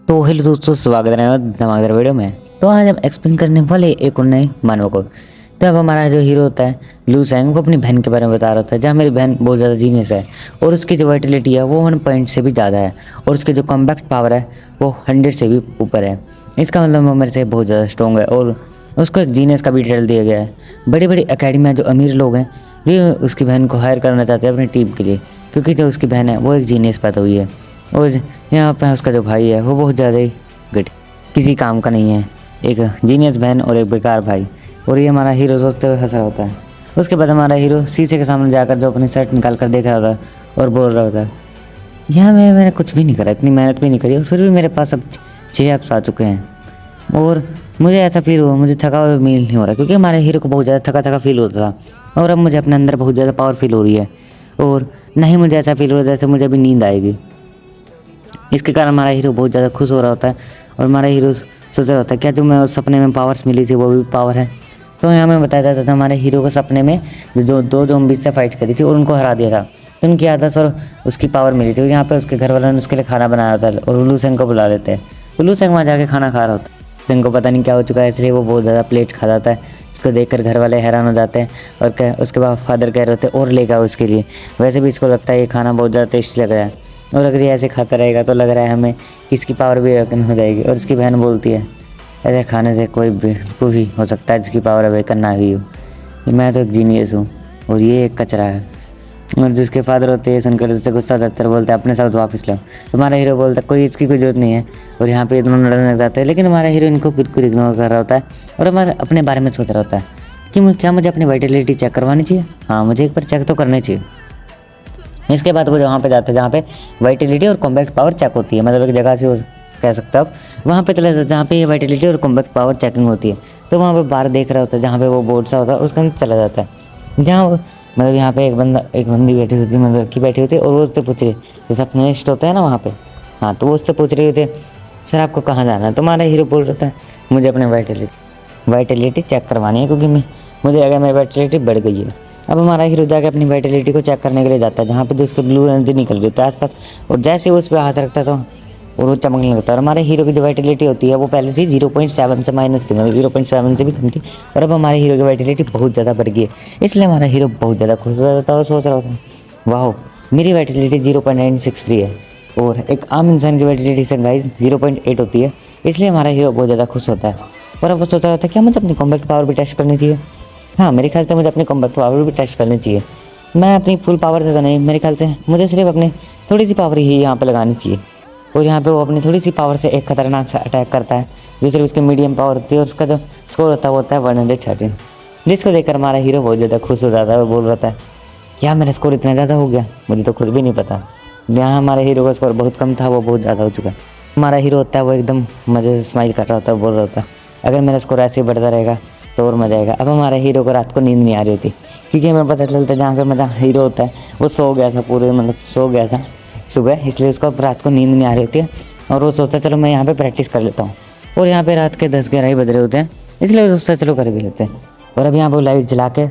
तो हेलो दोस्तों, स्वागत है धमाकेदार वीडियो में। तो आज हम एक्सप्लेन करने वाले एक और नए मानव को। तो अब हमारा जो हीरो होता है लू सैंग, वो अपनी बहन के बारे में बता रहा होता है। जहाँ मेरी बहन बहुत ज़्यादा जीनियस है और उसकी जो वाइटलिटी है वो 1 पॉइंट से भी ज़्यादा है और उसकी जो कॉम्बैक्ट पावर है वो 100 से भी ऊपर है। इसका मतलब वो मेरे से बहुत ज़्यादा स्ट्रॉन्ग है और उसको एक जीनियस का भी टाइटल दिया गया है। बड़ी बड़ी अकेडमी जो अमीर लोग हैं वे उसकी बहन को हायर करना चाहते हैं अपनी टीम के लिए, क्योंकि जो उसकी बहन है वो एक जीनियस पैदा हुई है। और यहाँ पे उसका जो भाई है वो बहुत ज़्यादा ही गुड, किसी काम का नहीं है, एक जीनियस बहन और एक बेकार भाई। और ये हमारा हीरो सोचते हुए हंसा होता है। उसके बाद हमारा हीरो शीशे के सामने जाकर जो अपनी शर्ट निकाल कर देख रहा होता है और बोल रहा होता है, यहाँ मैंने कुछ भी नहीं करा, इतनी मेहनत भी नहीं करी और फिर भी मेरे पास अब 6 एप्स आ चुके हैं और मुझे ऐसा फील हुआ, मुझे थका हुआ फील नहीं हो रहा, क्योंकि हमारे हीरो को बहुत ज़्यादा थका थका फील होता था और अब मुझे अपने अंदर बहुत ज़्यादा पावर फील हो रही है और नहीं मुझे ऐसा फील हो रहा है जैसे मुझे अभी नींद आएगी। इसके कारण हमारा हीरो बहुत ज़्यादा खुश हो रहा होता है और हमारा हीरो सोच रहा होता है क्या जो मैं उस सपने में पावर्स मिली थी वो भी पावर है। तो यहाँ में बताया जाता था हमारे हीरो को सपने में जो 2 ज़ॉम्बीज़ से फाइट करी थी और उनको हरा दिया था, तो उनकी आदत और उसकी पावर मिली थी। और यहाँ पे उसके घर वालों ने उसके लिए खाना बनाया होता है और लू सेंग को बुला लेते हैं। तो लू सेंग वहाँ जाके खाना खा रहा होता है। सेंग को पता नहीं क्या हो चुका है, इसलिए वो बहुत ज़्यादा प्लेट खा जाता है। इसको देखकर घर वाले हैरान हो जाते हैं और उसके बाद फादर कह रहे होते हैं और लेकर आओ उसके लिए। वैसे भी इसको लगता है ये खाना बहुत ज़्यादा टेस्टी लग रहा है और अगर ये ऐसे खाता रहेगा तो लग रहा है हमें कि इसकी पावर भी अवेकन हो जाएगी। और इसकी बहन बोलती है ऐसे खाने से कोई बेवकूफ़ ही हो सकता है जिसकी पावर अवेकन ना हुई हो, मैं तो एक जीनियस हूँ और ये एक कचरा है। और जिसके फादर होते हैं सुनकर उससे गुस्सा जाता है, बोलते हैं अपने साथ वापस लाओ। तो हमारा हीरो बोलता है कोई इसकी कोई जरूरत नहीं है और यहाँ पे दोनों लड़ने लग जाते हैं। लेकिन हमारा हीरो इनको बिल्कुल इग्नोर कर रहा होता है और हमारे अपने बारे में सोच रहा होता है कि क्या मुझे अपनी वाइटलिटी चेक करवानी चाहिए। हाँ, मुझे एक बार चेक तो करनी चाहिए। इसके बाद वो वहाँ पे जाते हैं जहाँ पे वाइटलिटी और कॉम्बैक्ट पावर चेक होती है, मतलब एक जगह से कह सकते हो आप वहाँ पे चले जाते हैं जहाँ पे ये वाइटलिटी और कॉम्बैक्ट पावर चेकिंग होती है। तो वहाँ पे बाहर देख रहा होता है जहाँ पे वो बोर्ड सा होता है उसके अंदर चला जाता है, जहाँ मतलब यहाँ पे एक बंदी बैठी होती है, मतलब लड़की बैठी होती है और वो उससे पूछ रही है, जैसे अपने लिस्ट होता है ना वहाँ पे। हाँ, तो वो उससे पूछ रही होती है सर आपको कहाँ जाना है। तो हमारा हीरो बोल रहा था मुझे अपने वाइटलिटी चेक करवानी है, क्योंकि मुझे अगर मेरी वाइटलिटी बढ़ गई है। अब हमारा हीरो जाके अपनी वाइटलिटी को चेक करने के लिए जाता है जहाँ पे जो उसके ब्लू एनर्जी निकल रही होती है आसपास, और जैसे वो उस पर हाथ रखता है और वो चमकने लगता है। और हमारे हीरो की जो वाइटलिटी होती है वो पहले से 0.7 से माइनस थी, मतलब 0.7 से भी कम थी और अब हमारे हीरो की वाइटलिटी बहुत ज़्यादा बढ़ गई है। इसलिए हमारा हीरो बहुत ज़्यादा खुश हो जाता है और सोच रहा होता है वाह मेरी वाइटलिटी 0.963 है और एक आम इंसान की वाइटलिटी से गाइस 0.8 होती है। इसलिए हमारा हीरो बहुत ज़्यादा खुश होता है और अब वो सोच रहा होता है क्या मुझे अपनी कॉम्बैक्ट पावर भी टेस्ट करनी चाहिए। हाँ, मेरे ख्याल से मुझे अपनी कॉम्बैक्ट पावर भी टेस्ट करनी चाहिए। मैं अपनी फुल पावर से तो नहीं, मेरे ख्याल से मुझे सिर्फ अपनी थोड़ी सी पावर ही यहाँ पे लगानी चाहिए। और यहाँ पे वो अपनी थोड़ी सी पावर से एक खतरनाक सा अटैक करता है जो सिर्फ उसकी मीडियम पावर होती है और उसका जो स्कोर होता है वो होता है 113, जिसको देखकर हमारा हीरो बहुत ज़्यादा खुश हो जाता है और बोल रहा है क्या मेरा स्कोर इतना ज़्यादा हो गया, मुझे तो खुद भी नहीं पता। यहाँ हमारे हीरो का स्कोर बहुत कम था, वो बहुत ज़्यादा हो चुका है। हमारा हीरो होता है वो एकदम मज़े से स्माइल कर रहा होता है, बोल रहा होता है अगर मेरा स्कोर ऐसे ही बढ़ता रहेगा तो और मज़ा आएगा। अब हमारे हीरो को रात को नींद नहीं आ रही होती, क्योंकि हमें पता चलता है जहाँ पे मतलब हीरो होता है वो सो गया था पूरे, मतलब सो गया था सुबह, इसलिए उसको रात को नींद नहीं आ रही होती है और वो सोचता है चलो मैं यहाँ पे प्रैक्टिस कर लेता हूँ। और यहाँ पे रात के 10-11 बज रहे होते हैं, इसलिए वो सोचता है चलो कर भी लेते हैं। और अब यहाँ पर लाइट जला के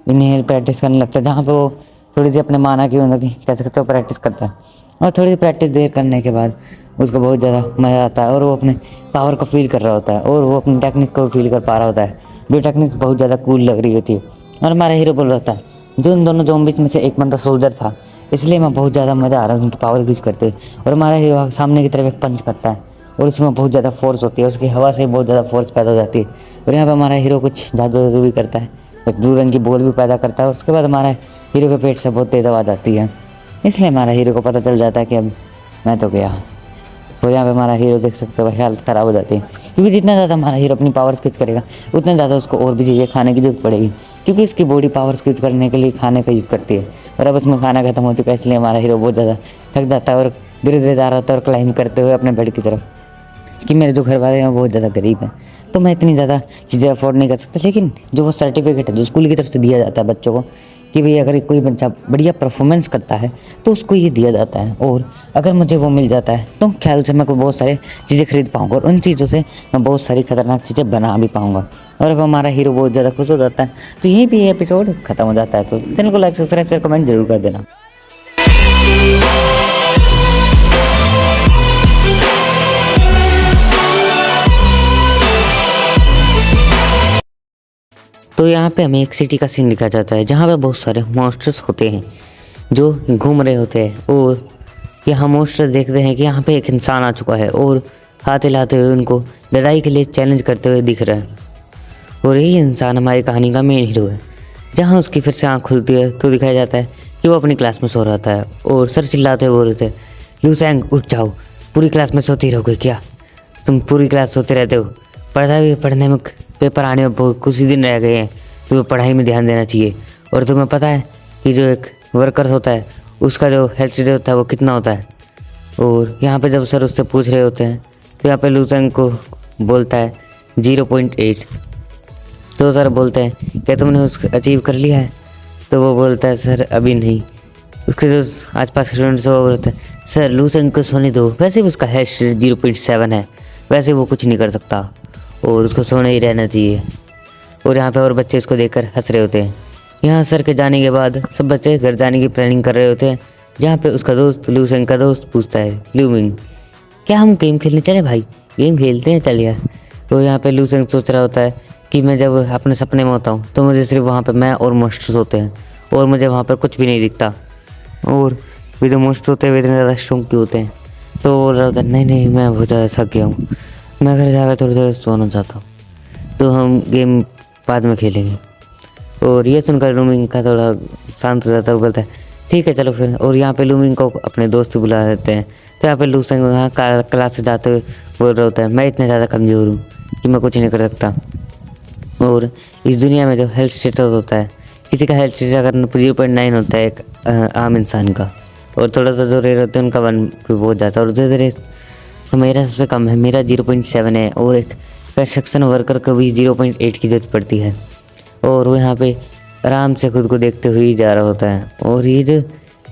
इन्हें प्रैक्टिस करने लगता है, जहाँ पे वो थोड़ी सी अपने माना की मतलब कह सकते हो प्रैक्टिस करता है। और थोड़ी सी प्रैक्टिस देर करने के बाद उसको बहुत ज़्यादा मज़ा आता है और वो अपने पावर को फील कर रहा होता है और वो अपनी टेक्निक को फील कर पा रहा होता है, जो टेक्निक्स बहुत ज़्यादा कूल लग रही होती है। और हमारा हीरो बोल रहा था जो इन दोनों ज़ॉम्बीज़ में से एक बंदा सोल्जर था, इसलिए मैं बहुत ज़्यादा मज़ा आ रहा है उनकी पावर यूज़ करते हुए। और हमारा हीरो सामने की तरफ एक पंच करता है और उसमें बहुत ज़्यादा फोर्स होती है, उसकी हवा से बहुत ज़्यादा फोर्स पैदा हो जाती है। और यहाँ पर हमारा हीरो कुछ जादू भी करता है, एक ब्लू रंग की बॉल भी पैदा करता है। उसके बाद हमारे हीरो के पेट से बहुत तेज़ आवाज़ आती है, इसलिए हमारा हीरो को पता चल जाता है कि अब मैं तो गया। और यहाँ पे हमारा हीरो देख सकते हो हालत ख़राब हो जाती है, क्योंकि जितना ज़्यादा हमारा हीरो अपनी पावर स्विच करेगा उतना ज़्यादा उसको और भी चीज़ें खाने की जरूरत पड़ेगी, क्योंकि इसकी बॉडी पावर स्विच करने के लिए खाने का यूज़ करती है। और अब उसमें खाना खत्म हो चुका है, इसलिए हमारा हीरो बहुत ज़्यादा थक जाता है और धीरे धीरे जा रहा होता है और क्लाइंब करते हुए अपने बेड की तरफ, कि मेरे जो घर वाले हैं वो बहुत ज़्यादा गरीब हैं तो मैं इतनी ज़्यादा चीज़ें अफोर्ड नहीं कर सकता। लेकिन जो वो सर्टिफिकेट है जो स्कूल की तरफ से दिया जाता है बच्चों को कि भाई अगर कोई बच्चा बढ़िया परफॉर्मेंस करता है तो उसको ये दिया जाता है, और अगर मुझे वो मिल जाता है तो ख्याल से मैं को बहुत सारी चीज़ें खरीद पाऊँगा और उन चीज़ों से मैं बहुत सारी खतरनाक चीज़ें बना भी पाऊँगा। और अब हमारा हीरो बहुत ज़्यादा खुश हो जाता है। तो यहीं भी ये एपिसोड खत्म हो जाता है। तो चैनल को लाइक सब्सक्राइब शेयर कमेंट जरूर कर देना। तो यहाँ पे हमें एक सिटी का सीन दिखाया जाता है जहाँ पे बहुत सारे मॉन्स्टर्स होते हैं जो घूम रहे होते हैं। और यहाँ मॉन्स्टर्स देखते हैं कि यहाँ पे एक इंसान आ चुका है और हाथ हिलाते हुए उनको लड़ाई के लिए चैलेंज करते हुए दिख रहा है। और यही इंसान हमारी कहानी का मेन हीरो है। जहाँ उसकी फिर से आँख खुलती है तो दिखाया जाता है कि वो अपनी क्लास में सो रहा था और सर चिल्लाते हुए बोल रहे थे, लू सैंग उठ जाओ, पूरी क्लास में सोती रहोगे क्या? तुम पूरी क्लास सोते रहते हो, पढ़ने में पेपर आने में बहुत कुछ ही दिन रह गए हैं, तुम्हें पढ़ाई में ध्यान देना चाहिए। और तुम्हें पता है कि जो एक वर्कर्स होता है उसका जो हेल्थ डे होता है वो कितना होता है? और यहाँ पे जब सर उससे पूछ रहे होते हैं तो यहाँ पे लू सैंग को बोलता है 0.8। तो सर बोलते हैं क्या तुमने उसको अचीव कर लिया है? तो वो बोलता है सर अभी नहीं। उसके जो आसपास के स्टूडेंट्स वो बोलते हैं सर लू सैंग को सोने दो, वैसे भी उसका हेल्थ 0.7 है, वैसे वो कुछ नहीं कर सकता और उसको सोने ही रहना चाहिए। और यहाँ पे और बच्चे इसको देखकर हंस रहे होते हैं। यहाँ सर के जाने के बाद सब बच्चे घर जाने की प्लानिंग कर रहे होते हैं, जहाँ पे उसका दोस्त लू सैंग का दोस्त पूछता है ल्यूमिंग क्या हम गेम खेलने चले भाई? गेम खेलते हैं चल यार। तो यहाँ पे लू सैंग सोच रहा होता है कि मैं जब अपने सपने में होता हूँ तो मुझे सिर्फ वहाँ पे मैं और मॉन्स्टर्स होते हैं और मुझे वहाँ पर कुछ भी नहीं दिखता, और वे जो मॉन्स्टर होते हैं वे इतने ज़्यादा स्ट्रॉन्ग क्यों होते हैं? तो बोल रहा होता है नहीं मैं बहुत ज़्यादा थक गया हूँ, मैं घर जाकर थोड़ी देर सोना चाहता हूँ, तो हम गेम बाद में खेलेंगे। और ये सुनकर लूमिंग का थोड़ा शांत हो जाता है, बोलता है ठीक है चलो फिर। और यहाँ पे लूमिंग को अपने दोस्त बुला देते हैं। तो यहाँ पे लू सैंग वहाँ क्लास से जाते हुए बोल रहा होता है मैं इतना ज़्यादा कमज़ोर हूँ कि मैं कुछ नहीं कर सकता। और इस दुनिया में जो हेल्थ स्टेटस होता है, किसी का हेल्थ स्टेटस अगर 0.9 होता है एक आम इंसान का, और थोड़ा सा जो रेयर होता है उनका 1 पे पहुँच जाता है, और धीरे धीरे मेरा सबसे कम है, मेरा 0.7 है। और एक कंस्ट्रक्शन वर्कर को भी 0.8 की जरूरत पड़ती है। और वो यहाँ पे आराम से खुद को देखते हुए ही जा रहा होता है। और ये जो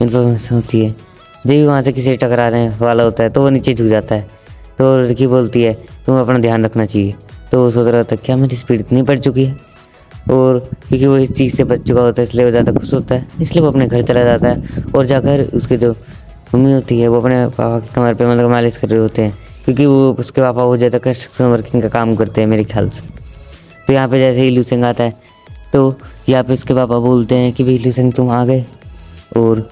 इन्फॉर्मेशन होती है जब भी वहाँ से किसी टकराने वाला होता है तो वो नीचे झुक जाता है। तो लड़की बोलती है तुम्हें अपना ध्यान रखना चाहिए। तो वो सोच रहा था क्या मेरी स्पीड इतनी बढ़ चुकी है? और क्योंकि वो इस चीज़ से बच चुका होता है इसलिए वो ज़्यादा खुश होता है, इसलिए वो अपने घर चला जाता है। और जाकर उसके जो मम्मी होती है वो अपने पापा की कमर पे मतलब मालिश कर रहे होते हैं, क्योंकि वो उसके पापा वो ज़्यादा कंस्ट्रक्शन वर्किंग का काम करते हैं मेरे ख्याल से। तो यहाँ पे जैसे ही लू सैंग आता है तो यहाँ पे उसके पापा बोलते हैं कि भाई लू सैंग तुम आ गए, और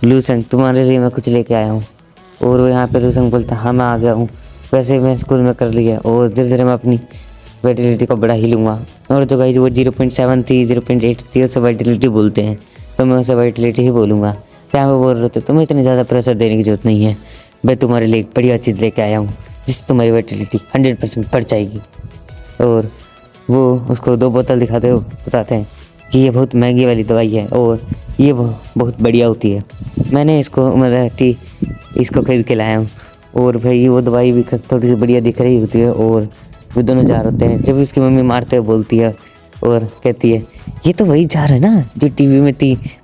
लू सैंग तुम्हारे लिए मैं कुछ लेके आया हूँ। और वो यहाँ पे लू सैंग बोलता है हाँ मैं आ गया हूँ, वैसे मैं स्कूल में कर लिया और धीरे धीरे मैं अपनी वाइटलिटी को बढ़ा ही लूँगा। और जो गाइस वो 0.7 थी 0.8 थी उसे वाइटलिटी बोलते हैं, तो मैं उसे वाइटलिटी ही बोलूँगा। क्या वो बोल रहे थे तुम्हें इतनी ज़्यादा प्रेशर देने की ज़रूरत नहीं है, मैं तुम्हारे लिए एक बढ़िया चीज़ लेके आया हूँ जिससे तुम्हारी वाइटलिटी 100% बढ़ जाएगी। और वो उसको 2 बोतल दिखाते हुए बताते हैं कि ये बहुत महंगी वाली दवाई है और ये बहुत बढ़िया होती है, मैंने इसको खरीद के लाया हूँ। और भाई वो दवाई भी थोड़ी सी बढ़िया दिख रही होती है। और वो दोनों जार होते हैं, जब इसकी मम्मी मारते हुए बोलती है और कहती है ये तो वही जार है ना जो टीवी में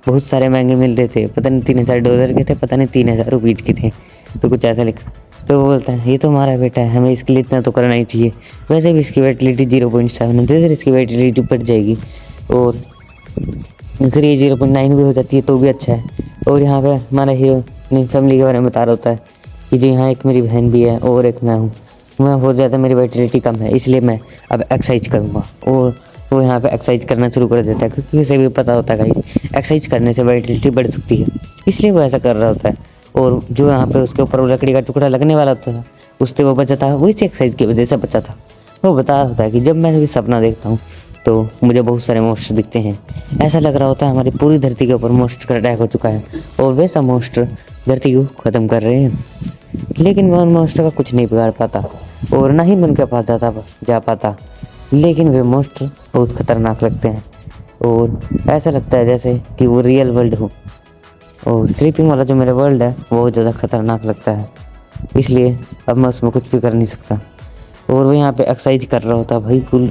बहुत सारे महंगे मिल रहे थे, पता नहीं $3000 के थे, पता नहीं 3000 रुपीज़ के थे, तो कुछ ऐसा लिखा। तो वो बोलता है ये तो हमारा बेटा है, हमें इसके लिए इतना तो करना ही चाहिए, वैसे भी इसकी वाइटलिटी 0.7 है, धीरे धीरे इसकी वाइटलिटी बढ़ जाएगी। और अगर ये 0.9 भी हो जाती है तो भी अच्छा है। और यहाँ पे हमारा हीरो अपनी फैमिली के बारे में बता रहा होता है कि जो यहाँ एक मेरी बहन भी है और एक मैं हूँ, मैं बहुत ज़्यादा मेरी वाइटलिटी कम है इसलिए मैं अब एक्सरसाइज करूँगा। और वो यहाँ पे एक्सरसाइज करना शुरू कर देता है, क्योंकि उसे भी पता होता है कि एक्सरसाइज करने से वाइटलिटी बढ़ सकती है, इसलिए वो ऐसा कर रहा होता है। और जो यहाँ पे उसके ऊपर लकड़ी का टुकड़ा लगने वाला होता था उससे वो बचा था, वही एक्सरसाइज की वजह से बचा था। वो बता रहा होता है कि जब मैं भी सपना देखता हूँ तो मुझे बहुत सारे मॉन्स्टर दिखते हैं, ऐसा लग रहा होता है हमारी पूरी धरती के ऊपर मॉन्स्टर का अटैक हो चुका है और वैसा मॉन्स्टर धरती को ख़त्म कर रहे हैं। लेकिन मैं उन मॉन्स्टर का कुछ नहीं बिगाड़ पाता और ना ही मैं उनके पास जा पाता, लेकिन वे मॉन्स्टर बहुत ख़तरनाक लगते हैं और ऐसा लगता है जैसे कि वो रियल वर्ल्ड हो। और स्लीपिंग वाला जो मेरा वर्ल्ड है वो बहुत ज़्यादा ख़तरनाक लगता है, इसलिए अब मैं उसमें कुछ भी कर नहीं सकता। और वो यहाँ पे एक्सरसाइज कर रहा होता है, भाई फुल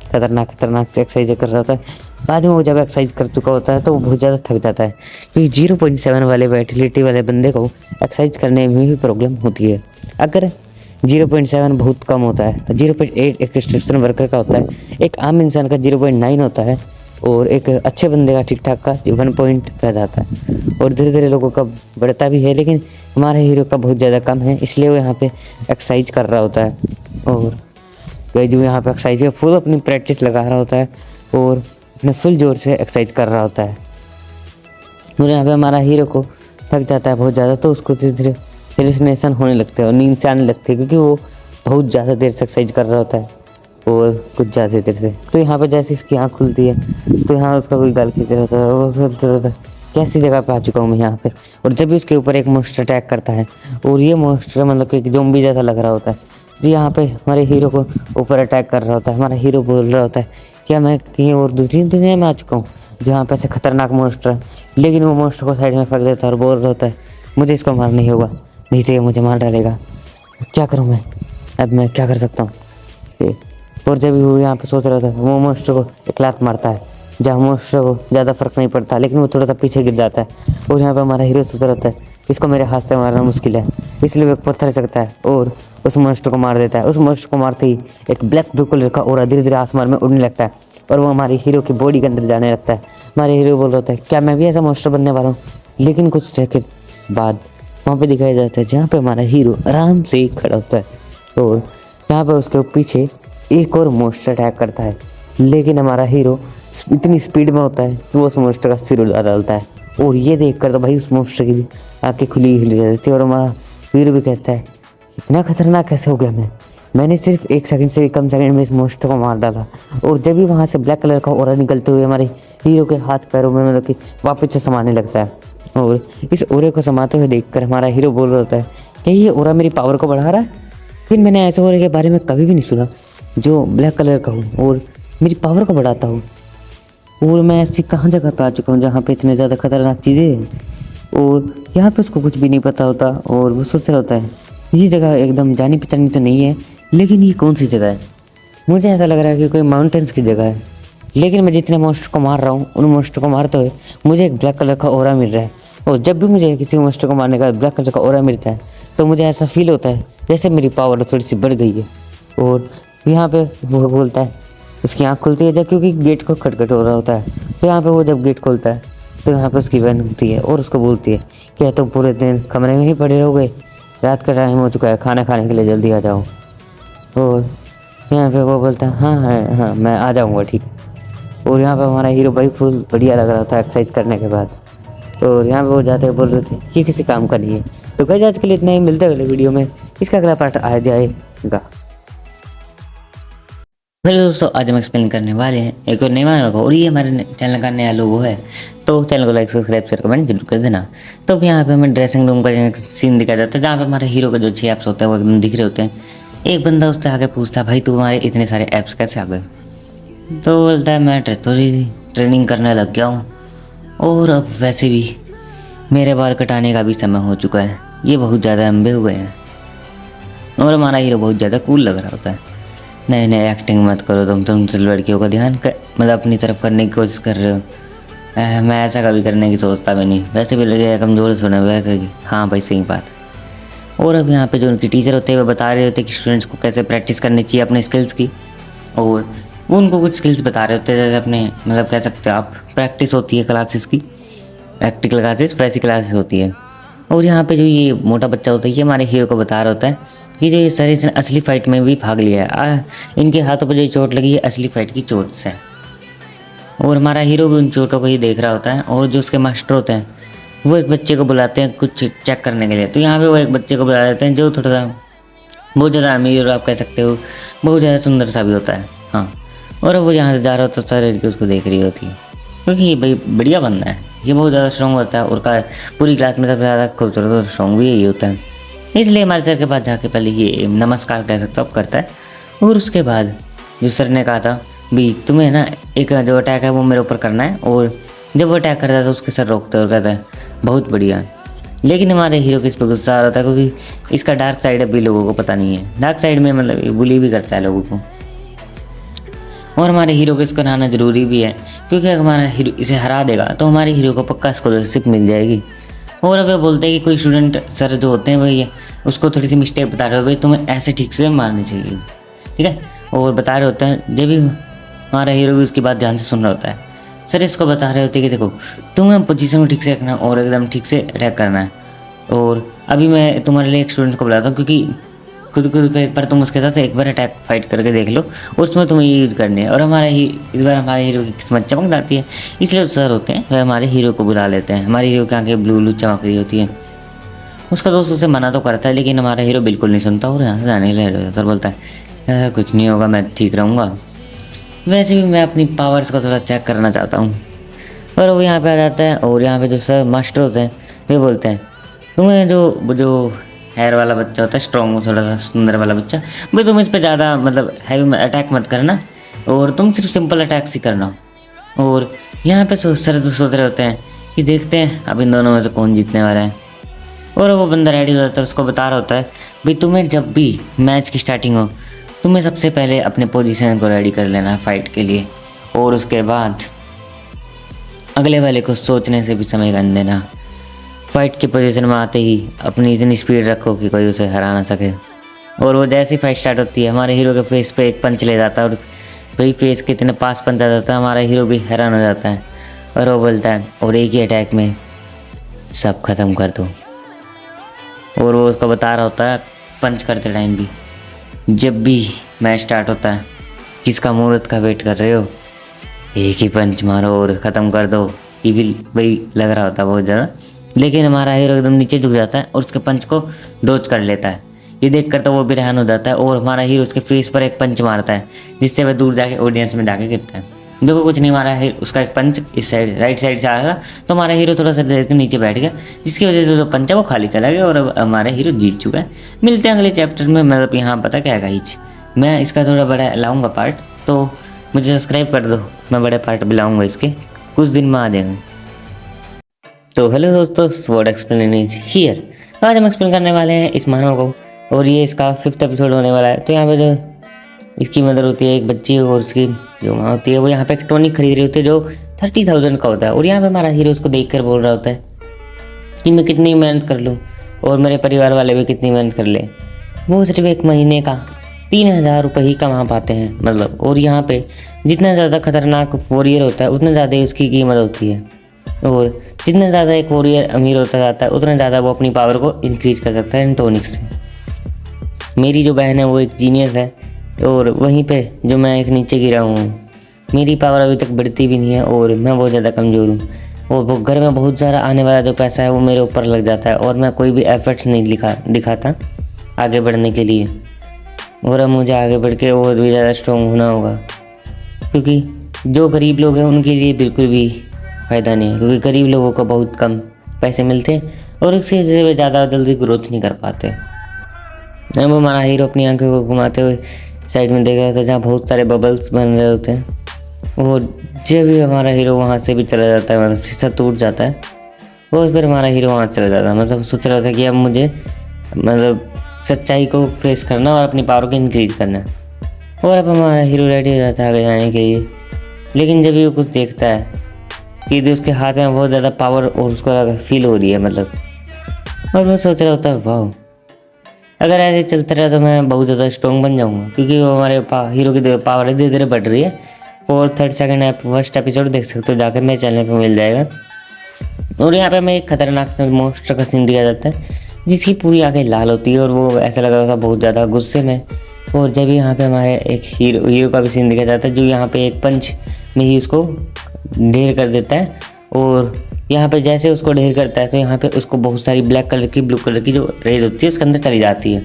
खतरनाक से एक्सरसाइज कर रहा होता है। बाद में वो जब एक्सरसाइज कर चुका होता है तो वो बहुत ज़्यादा थक जाता है, क्योंकि 0.7 वाले वाइटलिटी वाले बंदे को एक्सरसाइज करने में भी प्रॉब्लम होती है। अगर 0.7 बहुत कम होता है, 0.8 एक कंस्ट्रक्शन वर्कर का होता है, एक आम इंसान का 0.9 होता है और एक अच्छे बंदे का ठीक ठाक का 1 पॉइंट रह जाता है। और धीरे धीरे लोगों का बढ़ता भी है, लेकिन हमारे हीरो का बहुत ज़्यादा कम है, इसलिए वो यहाँ पे एक्सरसाइज कर रहा होता है। और जो यहाँ पे एक्सरसाइज है फुल अपनी प्रैक्टिस लगा रहा होता है। और अपने फुल जोर से एक्सरसाइज कर रहा होता है। और यहाँ पे हमारा हीरो को थक जाता है बहुत ज़्यादा, तो उसको धीरे धीरे हेलुसिनेशन होने लगते हैं और नींद से आने लगती है, क्योंकि वो बहुत ज़्यादा देर से एक्सरसाइज कर रहा होता है और कुछ ज़्यादा देर से। तो यहाँ पे जैसे इसकी आँख खुलती है तो यहाँ उसका कोई गाल खींच रहता है, वो सोचता रहता है कैसी जगह पे आ चुका हूँ मैं यहाँ पे। और जब भी उसके ऊपर एक मोस्टर अटैक करता है, और ये मोस्टर मतलब कि एक ज़ॉम्बी जैसा लग रहा होता है जी, यहाँ पे हमारे हीरो को ऊपर अटैक कर रहा होता है। हमारा हीरो बोल रहा होता है क्या मैं कहीं और दूसरी दुनिया में आ चुका हूँ जहाँ पे ऐसे खतरनाक मोस्टर है। लेकिन वो मोस्टर को साइड में फेंक देता है और बोल रहा होता है मुझे इसको मारना ही होगा, नहीं तो ये मुझे मार डालेगा। क्या करूँ मैं, अब मैं क्या कर सकता हूँ। और जब वो यहाँ पे सोच रहा था, वो मोस्टर को एक लात मारता है जहाँ मोस्टर को ज़्यादा फर्क नहीं पड़ता, लेकिन वो थोड़ा सा पीछे गिर जाता है। और यहाँ पे हमारा हीरो सोच रहा था इसको मेरे हाथ से मारना मुश्किल है, इसलिए वो एक पत्थर सकता है और उस मोस्टर को मार देता है। उस मोस्टर को मारते ही एक ब्लैक ब्लू कलर का ऑरा धीरे धीरे आसमान में उड़ने लगता है और वो हमारे हीरो की बॉडी के अंदर जाने लगता है। हमारे हीरो बोल रहा होता है क्या मैं भी ऐसा मोस्टर बनने वाला हूँ। लेकिन कुछ सेकंड बाद वहाँ पे दिखाया जाता है जहाँ पे हमारा हीरो आराम से खड़ा होता है और यहाँ पे उसके पीछे एक और मोस्टर अटैक करता है। लेकिन हमारा हीरो इतनी स्पीड में होता है कि वो उस मोस्टर का सिर उड़ा डालता है। और ये देख कर तो भाई उस मोस्टर की भी आँखें खुली खुली रहती है और हमारा हीरो भी कहता है इतना खतरनाक कैसे हो गया मैंने सिर्फ 1 सेकंड से कम सेकंड में इस मोस्टर को मार डाला। और जब भी वहाँ से ब्लैक कलर का ऑरा निकलते हुए हमारे हीरो के हाथ पैरों में मतलब कि वापस से समाने लगता है। और इस ऑरे को समाते हुए देखकर हमारा हीरो बोल रहा होता है कि ये ऑरा मेरी पावर को बढ़ा रहा है। फिर मैंने ऐसे ऑरे के बारे में कभी भी नहीं सुना जो ब्लैक कलर का हो और मेरी पावर को बढ़ाता हो। और मैं ऐसी कहाँ जगह पे आ चुका हूँ जहाँ पे इतने ज़्यादा खतरनाक चीज़ें हैं। और यहाँ पे उसको कुछ भी नहीं पता होता और वो सोच रहा होता है ये जगह एकदम जानी पहचानी तो नहीं है, लेकिन ये कौन सी जगह है। मुझे ऐसा लग रहा है कि कोई माउंटेन्स की जगह है। लेकिन मैं जितने मोस्टर को मार रहा हूँ उन मोस्टर को मारते हुए मुझे एक ब्लैक कलर का ऑरा मिल रहा है। और जब भी मुझे किसी मोस्टर को मारने का ब्लैक कलर का ऑरा मिलता है तो मुझे ऐसा फील होता है जैसे मेरी पावर थोड़ी सी बढ़ गई है। और यहाँ पे वो बोलता है उसकी आँख खुलती है जब, क्योंकि गेट को खटखट हो रहा होता है। तो यहाँ पे वो जब गेट खोलता है तो यहाँ पे उसकी बहन होती है और उसको बोलती है क्या तुम पूरे दिन कमरे में ही पड़े रहोगे, रात का टाइम हो चुका है, खाना खाने के लिए जल्दी आ जाओ। और यहाँ पे वो बोलता है हाँ मैं आ जाऊँगा ठीक है। और यहाँ पे हमारा हीरो भाई फुल बढ़िया लग रहा था एक्सरसाइज करने के बाद। और यहाँ पे वो जाते बोल रहे थे ये किसी काम का नहीं है। तो गाइस आज के लिए इतना ही, मिलते हैं अगले वीडियो में, इसका अगला पार्ट आ जाएगा। फिर दोस्तों आज हम एक्सप्लेन करने वाले हैं एक और नए मानव को, और ये हमारे चैनल का नया लोगो है। तो चैनल को लाइक सब्सक्राइब शेयर कमेंट जरूर कर देना। तो अब यहाँ पे हमें ड्रेसिंग रूम का सीन दिखाया जाता है जहाँ पे हमारे हीरो के जो 6 ऐप्स होते हैं वो एकदम दिख रहे होते हैं। एक बंदा उससे आगे पूछता है भाई तुम्हारे इतने सारे ऐप्स कैसे आ गए। तो बोलता है मैं ट्रेनिंग करने लग गया हूँ और अब वैसे भी मेरे बाल कटाने का भी समय हो चुका है, ये बहुत ज़्यादा लंबे हो गए हैं। और हमारा हीरो बहुत ज़्यादा कूल लग रहा होता है। नहीं एक्टिंग मत करो तुम सिर्फ लड़कियों का ध्यान मतलब अपनी तरफ करने की कोशिश कर रहे हो। मैं ऐसा कभी करने की सोचता भी नहीं, वैसे भी लगे कमज़ोर सुने हुए करेगी। हाँ भाई सही बात है। और अब यहाँ पे जो उनकी टीचर होते हैं वो बता रहे होते हैं कि स्टूडेंट्स को कैसे प्रैक्टिस करनी चाहिए अपने स्किल्स की। और वो उनको कुछ स्किल्स बता रहे होते हैं जैसे अपने मतलब कह सकते हो आप प्रैक्टिस होती है क्लासेस की, प्रैक्टिकल क्लासेस वैसी क्लासेस होती है। और यहाँ पे जो ये मोटा बच्चा होता है ये हमारे हीरो को बता रहा होता है कि जो ये सारे इसने असली फ़ाइट में भी भाग लिया है। इनके हाथों पर जो चोट लगी है असली फ़ाइट की चोट से। और हमारा हीरो भी उन चोटों को ही देख रहा होता है। और जो उसके मास्टर होते हैं वो एक बच्चे को बुलाते हैं कुछ चेक करने के लिए। तो यहाँ पे वो एक बच्चे को बुला लेते हैं जो थोड़ा सा बहुत ज़्यादा अमीर और आप कह सकते हो बहुत ज़्यादा सुंदर सा भी होता है। हाँ, और अब वो यहाँ से जा रहा होता है तो सारी लड़की उसको देख रही होती है क्योंकि ये भाई बढ़िया बंदा है, ये बहुत ज़्यादा स्ट्रॉन्ग होता है और पूरी क्लास में सबसे ज़्यादा खूबसूरत और स्ट्रॉन्ग भी यही होता है। इसलिए हमारे सर के पास जाके पहले ये नमस्कार कह सकते हो आप करता है। और उसके बाद जो सर ने कहा था भी तुम्हें ना एक जो अटैक है वो मेरे ऊपर करना है। और जब वो अटैक करता है तो उसके सर रोकते और कहता है बहुत बढ़िया। लेकिन हमारे हीरो को इस पर गुस्सा आ रहा था क्योंकि इसका डार्क साइड अभी लोगों को पता नहीं है। डार्क साइड में मतलब बुली भी करता है लोगों को। और हमारे हीरो को इसको हराना ज़रूरी भी है क्योंकि अगर हमारा हीरो इसे हरा देगा तो हमारे हीरो को पक्का स्कॉलरशिप मिल जाएगी। और अब वो बोलते हैं कि कोई स्टूडेंट सर जो होते हैं भाई उसको थोड़ी सी मिस्टेक बता रहे हो भाई तुम्हें ऐसे ठीक से मारनी चाहिए, ठीक है। और बता रहे होते हैं जब भी हमारा हीरो भी उसकी बात ध्यान से सुन रहा होता है। सर इसको बता रहे होते हैं कि देखो तुम्हें पोजीशन को ठीक से रखना और एकदम ठीक से अटैक करना है। और अभी मैं तुम्हारे लिए एक स्टूडेंट को बुलाता हूँ क्योंकि खुद पे एक बार तुम उसके साथ एक बार अटैक फाइट करके देख लो, उसमें तुम्हें ये यूज करनी है। और हमारा ही इस बार हमारे हीरो की किस्मत चमक जाती है, इसलिए सर होते हैं वह हमारे हीरो को बुला लेते हैं। हमारे हीरो की आंखें ब्लू ब्लू चमक रही होती है। उसका दोस्त उसे मना तो करता है, लेकिन हमारा हीरो बिल्कुल नहीं सुनता और यहाँ से जाने के लिए रेडी हो जाता है और बोलता है ऐसा कुछ नहीं होगा, मैं ठीक रहूँगा। वैसे भी मैं अपनी पावर्स को थोड़ा चेक करना चाहता हूँ। और वो यहाँ पे आ जाता है और यहाँ पे जो सर मास्टर होते हैं वे बोलते हैं तुम्हें जो हेयर वाला बच्चा होता है, स्ट्रॉन्ग थोड़ा सा सुंदर वाला बच्चा, भाई तुम इस पर ज़्यादा मतलब हैवी अटैक मत करना और तुम सिर्फ सिंपल अटैक्स ही करना। और यहाँ पे सर तो सोच रहे होते हैं कि देखते हैं अब इन दोनों में से कौन जीतने वाला है। और वो बंदा रेडी हो जाता है, उसको बता रहा होता है भाई तुम्हें जब भी मैच की स्टार्टिंग हो तुम्हें सबसे पहले अपने पोजीशन को रेडी कर लेना है फाइट के लिए, और उसके बाद अगले वाले को सोचने से भी समय कर देना। फाइट की पोजीशन में आते ही अपनी इतनी स्पीड रखो कि कोई उसे हरा ना सके। और वो जैसी फाइट स्टार्ट होती है हमारे हीरो के फेस पे एक पंच ले जाता है और वही फेस के इतने पास पंच आ जाता है, हमारा हीरो भी हैरान हो जाता है। और वो बोलता है और एक ही अटैक में सब ख़त्म कर दो। और वो उसको बता रहा होता है पंच करते टाइम भी जब भी मैच स्टार्ट होता है किसका मुहूर्त का वेट कर रहे हो, एक ही पंच मारो और ख़त्म कर दो। ये भी वही लग रहा होता है बहुत ज़्यादा, लेकिन हमारा हीरो एकदम नीचे झुक जाता है और उसके पंच को डॉज कर लेता है। ये देख कर तो वो भी हैरान हो जाता है और हमारा हीरो उसके फेस पर एक पंच मारता है जिससे वह दूर जाके ऑडियंस में जाके गिरता है। देखो कुछ नहीं, हमारा उसका एक पंच इस साइड राइट साइड से आया था तो हमारा हीरो थोड़ा सा देर के नीचे बैठ गया, जिसकी वजह से जो पंच है वो खाली चला गया और अब हमारा हीरो जीत चुका है। मिलते हैं अगले चैप्टर में। मतलब यहाँ पता क्या है गाइज, मैं इसका थोड़ा बड़ा लाऊंगा पार्ट, तो मुझे सब्सक्राइब कर दो, मैं बड़े पार्ट भी लाऊंगा इसके, कुछ दिन में आ जाएंगे। तो हेलो दोस्तों, स्वॉर्ड एक्सप्लेन इज हियर। आज हम एक्सप्लेन करने वाले हैं इस मानव को और ये इसका 5th एपिसोड होने वाला है। तो यहाँ पे जो इसकी मदर होती है एक बच्ची और उसकी जो माँ होती है वो यहाँ पे एक टॉनिक खरीद रही होती है जो 30,000 का होता है। और यहाँ पे हमारा हीरो उसको देख कर बोल रहा होता है कि मैं कितनी मेहनत कर लूँ और मेरे परिवार वाले भी कितनी मेहनत कर ले, वो सिर्फ एक महीने का 3,000 रुपये ही कमा पाते हैं मतलब। और यहाँ पे जितना ज़्यादा खतरनाक वॉरियर होता है उतना ज़्यादा ही उसकी कीमत होती है, और जितना ज़्यादा एक वॉरियर अमीर होता जाता है उतना ज़्यादा वो अपनी पावर को इंक्रीज कर सकता है इन टॉनिक से। मेरी जो बहन है वो एक जीनियस है और वहीं पे जो मैं एक नीचे गिरा हूँ, मेरी पावर अभी तक बढ़ती भी नहीं है और मैं बहुत ज़्यादा कमज़ोर हूँ। और वो घर में बहुत सारा आने वाला जो पैसा है वो मेरे ऊपर लग जाता है और मैं कोई भी एफर्ट्स नहीं दिखाता आगे बढ़ने के लिए। और अब मुझे आगे बढ़ के और भी ज़्यादा स्ट्रॉन्ग होना होगा, क्योंकि जो गरीब लोग हैं उनके लिए बिल्कुल भी फ़ायदा नहीं है, क्योंकि गरीब लोगों को बहुत कम पैसे मिलते हैं और उसकी वजह से वे ज़्यादा जल्दी ग्रोथ नहीं कर पाते। अब हमारा हीरो अपनी आंखों को घुमाते हुए साइड में देख रहा था जहाँ बहुत सारे बबल्स बन रहे होते हैं। और जब भी हमारा हीरो वहाँ से भी चला जाता है, मतलब शीशा टूट जाता है और फिर हमारा हीरो वहाँ चला जाता है। मतलब सोच रहा था कि अब मुझे मतलब सच्चाई को फेस करना और अपनी पावर को इंक्रीज करना। और अब हमारा हीरो रेडी हो जाता है आगे जाने के लिए, लेकिन जब भी वो कुछ देखता है कि उसके हाथ में बहुत ज़्यादा पावर और उसको फील हो रही है मतलब, और वो सोच रहा होता है वाह अगर ऐसे चलता रहा तो मैं बहुत ज़्यादा स्ट्रॉन्ग बन जाऊँगा, क्योंकि वो हमारे हीरो की पावर धीरे धीरे बढ़ रही है। 4th 3rd 2nd first episode देख सकते हो जाकर, मेरे चैनल पर मिल जाएगा। और यहाँ पे हमें एक खतरनाक सा मॉन्स्टर का सीन दिया जाता है जिसकी पूरी आंखें लाल होती है और वो ऐसा लग रहा था बहुत ज़्यादा गुस्से में। और जब यहाँ पे हमारे एक हीरो का भी सीन दिखाया जाता है जो यहाँ पे एक पंच में ही उसको ढेर कर देता है। और यहाँ पे जैसे उसको ढेर करता है तो यहाँ पे उसको बहुत सारी ब्लैक कलर की ब्लू कलर की जो रेज होती है उसके अंदर चली जाती है।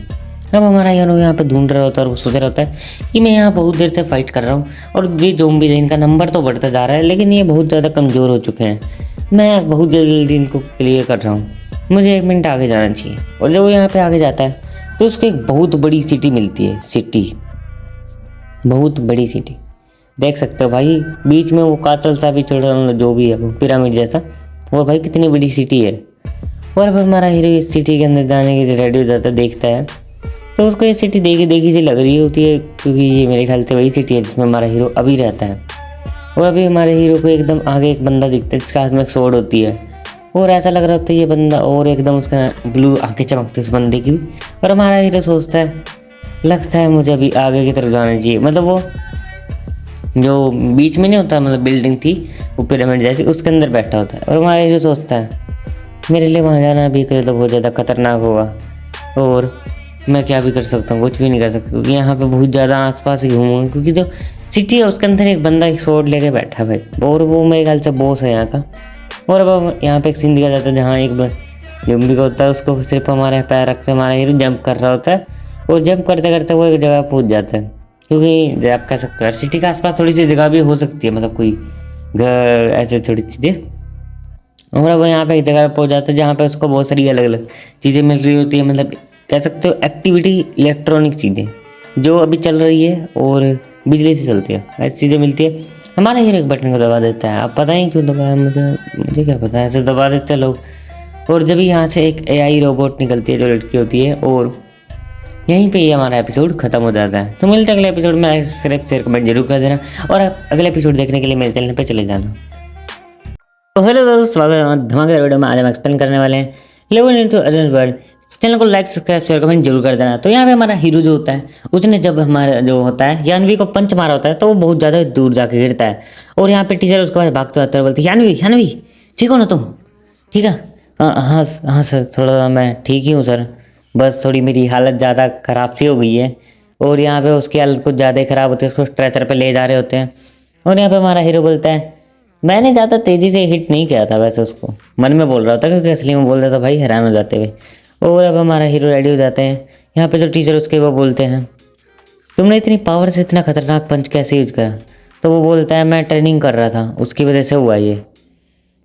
अब हमारा हीरो यहाँ पे ढूंढ रहा होता है और वो सोच रहा होता है कि मैं यहाँ बहुत देर से फाइट कर रहा हूँ और ये ज़ॉम्बी है इनका नंबर तो बढ़ता जा रहा है, लेकिन ये बहुत ज़्यादा कमज़ोर हो चुके हैं, मैं बहुत जल्दी इनको क्लियर कर रहा हूँ, मुझे 1 मिनट आगे जाना चाहिए। और जब वो यहाँ पे आगे जाता है तो उसको एक बहुत बड़ी सिटी मिलती है, सिटी बहुत बड़ी सिटी देख सकते हो भाई, बीच में वो कासल सा भी छोटा जो भी है वो पिरामिड जैसा, और भाई कितनी बड़ी सिटी है। और अब हमारा हीरो इस सिटी के अंदर जाने के लिए रेडी हो जाता है, देखता है तो उसको ये सिटी देखी सी लग रही होती है, क्योंकि ये मेरे ख्याल से वही सिटी है जिसमें हमारा हीरो अभी रहता है। और अभी हमारे हीरो को एकदम आगे एक बंदा दिखता है जिसके हाथ में एक स्वॉर्ड होती है और ऐसा लग रहा होता है ये बंदा, और एकदम उसका ब्लू आंखें चमकती है उस बंदे की। और हमारा हीरो सोचता है लगता है मुझे अभी आगे की तरफ जाना चाहिए, मतलब वो जो बीच में नहीं होता मतलब बिल्डिंग थी वो पिरामिड जैसी उसके अंदर बैठा होता है। और हमारा हीरो सोचता है मेरे लिए वहाँ जाना अभी करे तो बहुत ज़्यादा खतरनाक होगा और मैं क्या भी कर सकता हूँ, कुछ भी नहीं कर सकता, क्योंकि यहाँ पे बहुत ज़्यादा आसपास ही घूमूंगा, क्योंकि जो सिटी है उसके अंदर एक बंदा एक स्वॉर्ड लेके बैठा है भाई, और वो मेरे ख्याल से बॉस है यहाँ का। और अब यहाँ पे एक सीन दिखाया जाता है जहाँ एक ज़ॉम्बी का होता है, उसको सिर्फ हमारे पैर रखते हमारा हीरो जंप कर रहा होता है, और जंप करते करते वो एक जगह पहुँच जाता है। क्योंकि आप कह सकते हो यार सिटी के आसपास थोड़ी सी जगह भी हो सकती है, मतलब कोई घर ऐसे थोड़ी चीज़ें। और वो यहाँ पे एक जगह पे पहुँच जाता है जहाँ पे उसको बहुत सारी अलग अलग चीज़ें मिल रही होती है, मतलब कह सकते हो एक्टिविटी इलेक्ट्रॉनिक चीज़ें जो अभी चल रही है और बिजली से चलती है, ऐसी चीज़ें मिलती है। हमारा हीरो एक बटन को दबा देता है, अब पता ही क्यों दबाया, मुझे क्या पता है, ऐसे दबा देते हैं लोग। और जब यहाँ से एक AI रोबोट निकलती है जो लड़की होती है, और यहीं पे ही हमारा एपिसोड खत्म हो जाता है। तो मिलते हैं अगले एपिसोड में, सब्सक्राइब शेयर कमेंट जरूर कर देना, और आप अगले एपिसोड देखने के लिए मेरे चैनल पे चले जाना। तो हेलो दोस्तों, स्वागत है धमाकेदार वीडियो में। आज हम एक्सप्लेन करने वाले हैं लेवन इनटू अदर वर्ल्ड। चैनल को लाइक सब्सक्राइब शेयर कमेंट जरूर कर देना। तो यहाँ पे हमारा हीरो जो होता है, उसने जब हमारा जो होता है यानवी को पंच मारा होता है, तो वो बहुत ज़्यादा दूर जाके गिरता है, और यहाँ पे टीचर उसके पास भागते आते हैं, बोलते यानवी यानवी ठीक हो ना तुम, ठीक है? हाँ हाँ हाँ सर, थोड़ा मैं ठीक ही हूँ सर, बस थोड़ी मेरी हालत ज़्यादा ख़राब सी हो गई है। और यहाँ पे उसकी हालत कुछ ज़्यादा ही ख़राब होती है, उसको स्ट्रेचर पे ले जा रहे होते हैं। और यहाँ पे हमारा हीरो बोलता है मैंने ज़्यादा तेज़ी से हिट नहीं किया था, वैसे उसको मन में बोल रहा होता, क्योंकि असली में बोलता था भाई हैरान हो जाते हुए। और अब हमारा हीरो रेडी हो जाते हैं। यहाँ पे जो टीचर उसके वो बोलते हैं तुमने इतनी पावर से इतना खतरनाक पंच कैसे यूज करा? तो वो बोलता है मैं ट्रेनिंग कर रहा था, उसकी वजह से हुआ ये।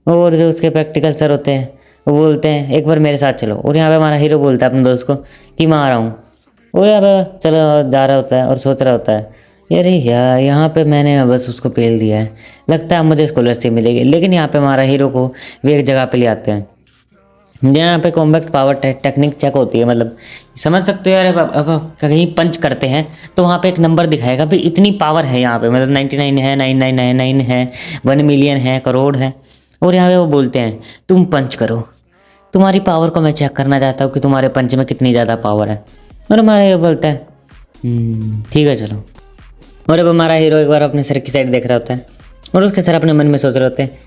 और जो उसके प्रैक्टिकल सर होते हैं वो बोलते हैं एक बार मेरे साथ चलो। और यहाँ पे हमारा हीरो बोलता है अपने दोस्त को कि मैं आ रहा हूँ। और यहाँ पे चलो जा रहा होता है और सोच रहा होता है अरे यार यहाँ पे मैंने बस उसको पेल दिया है, लगता है मुझे स्कॉलरशिप मिलेगी। लेकिन यहाँ पे हमारा हीरो को वे एक जगह पे ले आते हैं यहाँ पे कॉम्बैक्ट पावर टेक्निक चेक होती है, मतलब समझ सकते हो यार। अब कहीं पंच करते हैं तो वहाँ पे एक नंबर दिखाएगा भाई इतनी पावर है यहाँ पे, मतलब 99 है, 9999 है, 1 मिलियन है, करोड़ है। और यहाँ पे वो बोलते हैं तुम पंच करो, तुम्हारी पावर को मैं चेक करना चाहता हूँ कि तुम्हारे पंच में कितनी ज़्यादा पावर है। और हमारा हीरो बोलता है ठीक है चलो। और अब हमारा हीरो एक बार अपने सर की साइड देख रहा होता है, और उसके सर अपने मन में सोच रहे होते हैं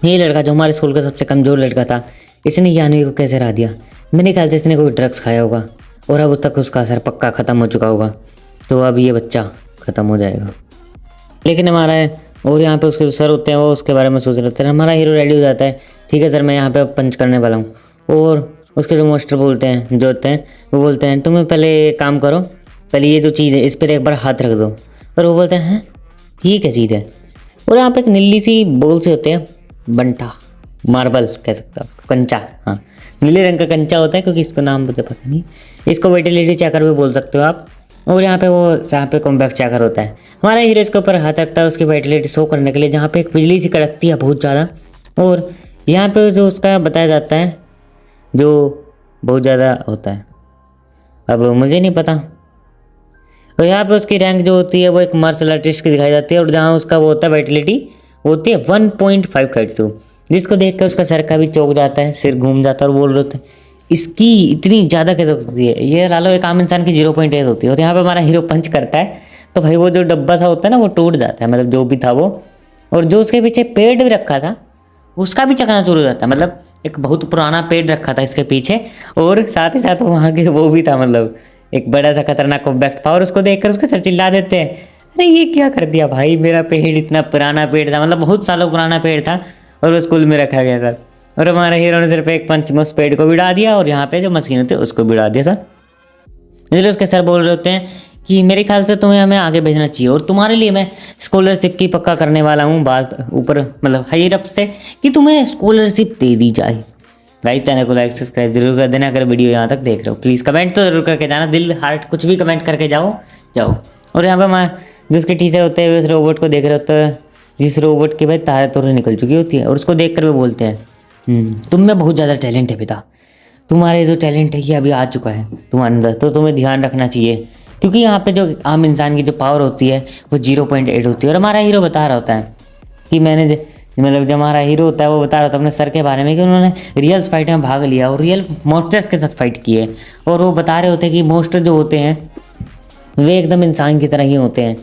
ये लड़का जो हमारे स्कूल का सबसे कमज़ोर लड़का था, इसने यानवी को कैसे हरा दिया? मेरे ख्याल से इसने कोई ड्रग्स खाया होगा, और अब तक उसका असर पक्का ख़त्म हो चुका होगा, तो अब ये बच्चा ख़त्म हो जाएगा। लेकिन हमारा और यहाँ पे उसके जो सर होते हैं वो उसके बारे में सोच रहे होते हैं। हमारा हीरो रेडी हो जाता है, ठीक है सर मैं यहाँ पे पंच करने वाला हूँ। और उसके जो मास्टर बोलते हैं जो होते हैं वो बोलते हैं तुम्हें पहले काम करो, पहले ये जो चीज़ है इस पर एक बार हाथ रख दो। और वो बोलते हैं ठीक है चीज़ है। और यहाँ पे एक नीली सी बॉल से होते हैं, बंटा मार्बल कह सकते हो, कंचा, हाँ नीले रंग का कंचा होता है, क्योंकि इसका नाम मुझे पता नहीं। इसको वाइटलिटी चेकर भी बोल सकते हो आप। और यहाँ पे वो जहाँ पे कॉम्बैक्ट चेकर होता है, हमारा हीरो इसके ऊपर हाथ रखता है उसकी वाइटलिटी शो करने के लिए, जहाँ पे एक बिजली सी कड़कती है बहुत ज़्यादा। और यहाँ पे जो उसका बताया जाता है जो बहुत ज़्यादा होता है, अब मुझे नहीं पता। और यहाँ पे उसकी रैंक जो होती है वो एक मार्शल आर्टिस्ट की दिखाई जाती है, और जहाँ उसका वो होता है वाइटलिटी होती है 1.532, जिसको देख कर उसका सर का भी चौंक जाता है, सिर घूम जाता है, और बोल रहे होते हैं इसकी इतनी ज़्यादा कैसे होती है, ये ला लो एक आम इंसान की 0.8 होती है। और यहाँ पे हमारा हीरो पंच करता है तो भाई वो जो डब्बा सा होता है ना वो टूट जाता है, मतलब जो भी था वो। और जो उसके पीछे पेड़ भी रखा था उसका भी चकनाचूर हो जाता है, मतलब एक बहुत पुराना पेड़ रखा था इसके पीछे, और साथ ही साथ वहाँ के वो भी था, मतलब एक बड़ा सा खतरनाक कॉम्बैक्ट पावर। उसको देखकर उसके सर चिल्ला देते हैं अरे ये क्या कर दिया भाई, मेरा पेड़ इतना पुराना पेड़ था, मतलब बहुत सालों पुराना पेड़ था, और वो स्कूल में रखा गया था। और हमारा हीरो ने सिर्फ एक पंच में उस पेड़ को भी उड़ा दिया, और यहाँ पे जो मशीन होती है उसको भी उड़ा दिया था। इसलिए उसके सर बोल रहे होते हैं कि मेरे ख्याल से तुम्हें हमें आगे भेजना चाहिए, और तुम्हारे लिए मैं स्कॉलरशिप की पक्का करने वाला हूँ बात ऊपर, मतलब हायर अप से, कि तुम्हें स्कॉलरशिप दे दी जाए। गाइस चैनल को लाइक सब्सक्राइब जरूर कर देना अगर वीडियो यहाँ तक देख रहे हो। प्लीज़ कमेंट तो जरूर करके जाना, दिल हार्ट कुछ भी कमेंट करके जाओ। और यहाँ पे मैं जो उसके टीचर होते हैं उस रोबोट को देख रहे होते हैं, जिस रोबोट की भाई तारे तोरे निकल चुकी होती है, और उसको देख कर भी बोलते हैं तुम में बहुत ज़्यादा टैलेंट है पिता, तुम्हारे जो टैलेंट है ये अभी आ चुका है तुम्हारे अंदर, तो तुम्हें ध्यान रखना चाहिए, क्योंकि यहाँ पे जो आम इंसान की जो पावर होती है वो 0.8 होती है। और हमारा हीरो बता रहा होता है कि मैंने मतलब जो हमारा हीरो होता है वो बता रहा था अपने सर के बारे में कि उन्होंने रियल फाइट में भाग लिया और रियल मॉन्स्टर्स के साथ फाइट की है। और वो बता रहे होते हैं कि मॉन्स्टर जो होते हैं वे एकदम इंसान की तरह ही होते हैं,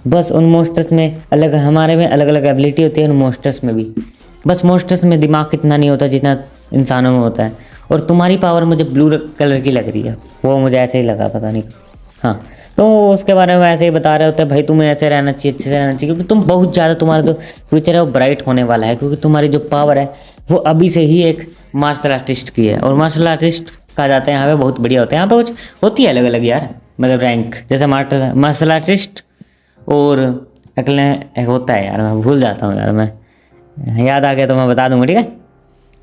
बस उन मॉन्स्टर्स में अलग, हमारे में अलग अलग एबिलिटी होती है उन मॉन्स्टर्स में भी, बस मॉन्स्टर्स में दिमाग इतना नहीं होता जितना इंसानों में होता है। और तुम्हारी पावर मुझे ब्लू कलर की लग रही है, वो मुझे ऐसे ही लगा, पता नहीं। हाँ, तो उसके बारे में ऐसे ही बता रहे होते हैं, भाई तुम्हें ऐसे रहना चाहिए, अच्छे से रहना चाहिए, क्योंकि तुम बहुत ज़्यादा, तुम्हारा जो फ्यूचर है वो ब्राइट होने वाला है, क्योंकि तुम्हारी जो पावर है वो अभी से ही एक मार्शल आर्टिस्ट की है। और मार्शल आर्टिस्ट कहा जाता है यहाँ पे बहुत बढ़िया होते हैं, यहाँ पे कुछ होती है अलग अलग यार, मतलब रैंक, जैसे मार्शल आर्टिस्ट और अगले एक होता है यार, मैं भूल जाता हूँ यार, मैं याद आ गया तो मैं बता दूंगा, ठीक है।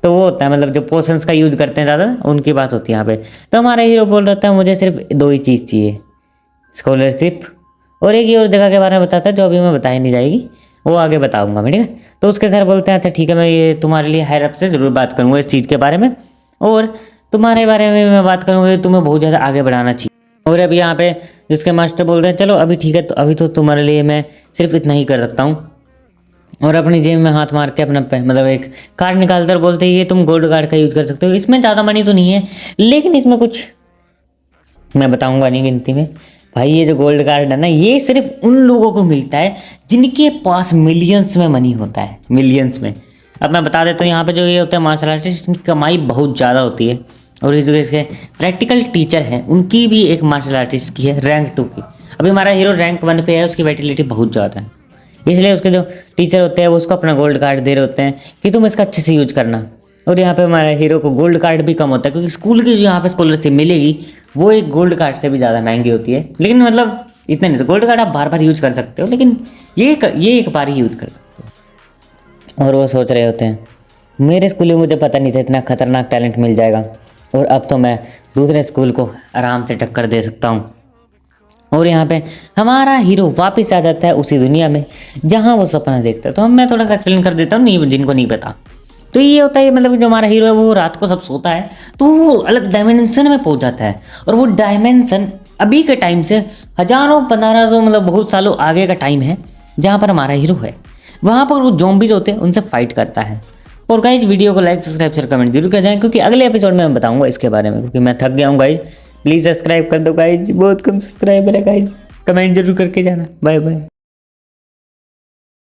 तो वो होता है मतलब जो पोशंस का यूज़ करते हैं ज़्यादा, उनकी बात होती है यहाँ पे। तो हमारा हीरो बोल रहा था मुझे सिर्फ 2 ही चीज़ चाहिए, स्कॉलरशिप और एक ही और जगह के बारे में बताता है जो अभी मैं बताई नहीं जाएगी, वो आगे बताऊंगा मैं, ठीक है। तो उसके सर बोलते हैं अच्छा ठीक है, मैं ये तुम्हारे लिए हायर अप से ज़रूर बात करूँगा इस चीज़ के बारे में, और तुम्हारे बारे में मैं बात करूँगा कि तुम्हें बहुत ज़्यादा आगे बढ़ाना चाहिए। और अभी यहाँ पे जिसके मास्टर बोल रहे हैं चलो अभी ठीक है, तो अभी तो तुम्हारे लिए मैं सिर्फ इतना ही कर सकता हूँ। और अपनी जेब में हाथ मार के अपना मतलब एक कार्ड निकालकर बोलते हैं ये तुम गोल्ड कार्ड का यूज़ कर सकते हो, इसमें ज़्यादा मनी तो नहीं है, लेकिन इसमें कुछ मैं बताऊंगा नहीं गिनती में। भाई ये जो गोल्ड कार्ड है ना, ये सिर्फ उन लोगों को मिलता है जिनके पास मिलियंस में मनी होता है, मिलियंस में। अब मैं बता देता हूँ, यहाँ पे जो ये होते हैं मार्शल आर्टिस्ट, इनकी कमाई बहुत ज़्यादा होती है। और ये जो इसके प्रैक्टिकल टीचर हैं उनकी भी एक मार्शल आर्टिस्ट की है रैंक 2 की। अभी हमारा हीरो रैंक 1 पे है, उसकी वाइटलिटी बहुत ज़्यादा है, इसलिए उसके जो टीचर होते हैं वो उसको अपना गोल्ड कार्ड दे रहे होते हैं कि तुम इसका अच्छे से यूज करना। और यहाँ पे हमारे हीरो को गोल्ड कार्ड भी कम होता है, क्योंकि स्कूल की जो यहाँ पे स्कॉलरशिप मिलेगी वो एक गोल्ड कार्ड से भी ज़्यादा महंगी होती है। लेकिन मतलब इतना नहीं, तो गोल्ड कार्ड आप बार बार यूज कर सकते हो, लेकिन ये एक बार ही यूज कर सकते हो। और वो सोच रहे होते हैं मेरे स्कूल में मुझे पता नहीं था इतना खतरनाक टैलेंट मिल जाएगा, और अब तो मैं दूसरे स्कूल को आराम से टक्कर दे सकता हूँ। और यहाँ पे हमारा हीरो वापस आ जाता है उसी दुनिया में जहाँ वो सपना देखता है। तो मैं थोड़ा सा एक्सप्लेन कर देता हूँ, नहीं जिनको नहीं पता। तो ये होता है मतलब जो हमारा हीरो है वो रात को सब सोता है तो वो अलग डायमेंशन में पहुंच जाता है, और वो डायमेंशन अभी के टाइम से हजारों 1500 मतलब बहुत सालों आगे का टाइम है, जहाँ पर हमारा हीरो है वहाँ पर वो ज़ॉम्बीज होते हैं उनसे फाइट करता है। और गाइज वीडियो को लाइक सब्सक्राइब शेयर कमेंट जरूर कर देना, क्योंकि अगले एपिसोड में मैं बताऊंगा इसके बारे में, क्योंकि मैं थक गया हूँ गाइज। प्लीज़ सब्सक्राइब कर दो गाइज, बहुत कम सब्सक्राइबर है गाइज, कमेंट जरूर करके जाना। Bye bye.